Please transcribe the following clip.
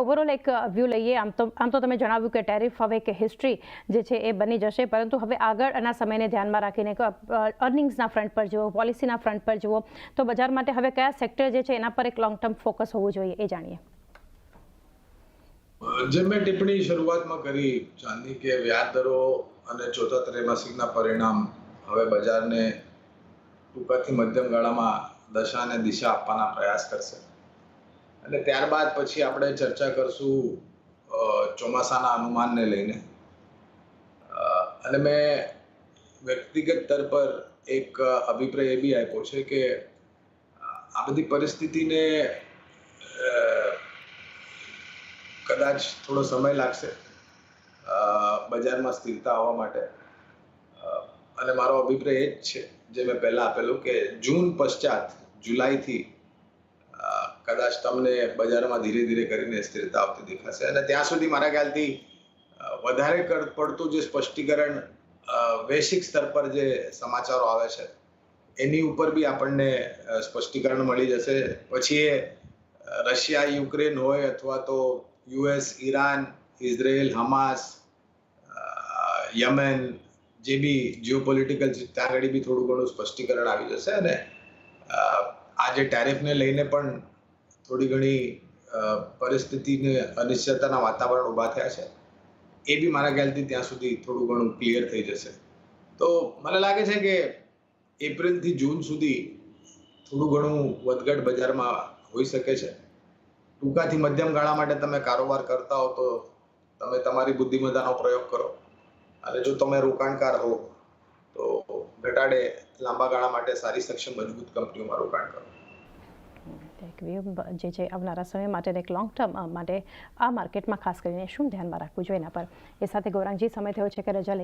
Overall એક view લઈએ, આમ તો તમે જણાવ્યું કે ટેરિફ હવે એક હિસ્ટ્રી જે છે એ બની જશે, પરંતુ હવે આગળના સમયને ધ્યાનમાં રાખીને અર્નિંગ્સના ફ્રન્ટ પર જુઓ, પોલિસીના ફ્રન્ટ પર જુઓ, તો બજાર માટે હવે કયા સેક્ટર જે છે એના પર એક લોંગ ટર્મ ફોકસ હોવું જોઈએ એ જાણીએ. જેમ મેં ટિપ્પણી શરૂઆતમાં કરી ચાંદી કે વ્યાજ દરો અને ચોથા ત્રૈમાસિકના પરિણામ હવે બજારને ટૂંકાથી મધ્યમ ગાળામાં દશા અને દિશા આપવાના પ્રયાસ કરશે અને ત્યારબાદ પછી આપણે ચર્ચા કરશું ચોમાસાના અનુમાનને લઈને. અને મેં વ્યક્તિગત સ્તર પર એક અભિપ્રાય એ બી આપ્યો છે કે આ બધી પરિસ્થિતિને કદાચ થોડો સમય લાગશે બજારમાં સ્થિરતા આવવા માટે. અને મારો અભિપ્રાય એ જ છે જે મેં પહેલા આપેલું કે જૂન પશ્ચાત જુલાઈથી કદાચ તમને બજારમાં ધીરે ધીરે કરીને સ્થિરતા આવતી દેખાશે અને ત્યાં સુધી મારા ખ્યાલથી વધારે પડતું જે સ્પષ્ટીકરણ વૈશ્વિક સ્તર પર જે સમાચારો આવે છે એની ઉપર બી આપણને સ્પષ્ટીકરણ મળી જશે. પછી એ રશિયા યુક્રેન હોય અથવા તો યુએસ ઇરાન ઇઝરાયલ હમાસ યમેન જે બી જીઓપોલિટિકલ ત્યાં આગળ બી થોડું ઘણું સ્પષ્ટીકરણ આવી જશે અને આ જે ટેરિફને લઈને પણ થોડી ઘણી પરિસ્થિતિને અનિશ્ચિતતાના વાતાવરણ ઊભા થયા છે એ બી મારા ખ્યાલથી ત્યાં સુધી થોડું ઘણું ક્લિયર થઈ જશે. તો મને લાગે છે કે એપ્રિલથી જૂન સુધી થોડું ઘણું વધઘટ બજારમાં હોઈ શકે છે. ટૂંકાથી મધ્યમ ગાળા માટે તમે કારોબાર કરતા હો તો તમે તમારી બુદ્ધિમત્તાનો પ્રયોગ કરો અને જો તમે રોકાણકાર હો તો ઘટાડે લાંબા ગાળા માટે સારી સક્ષમ મજબૂત કંપનીઓમાં રોકાણ કરો. જે છે આવનારા સમય માટે એક લોંગ ટર્મ માટે આ માર્કેટમાં ખાસ કરીને શું ધ્યાનમાં રાખવું જોઈએ એના પર એ સાથે ગૌરાંગજી સમય થયો છે કે રજા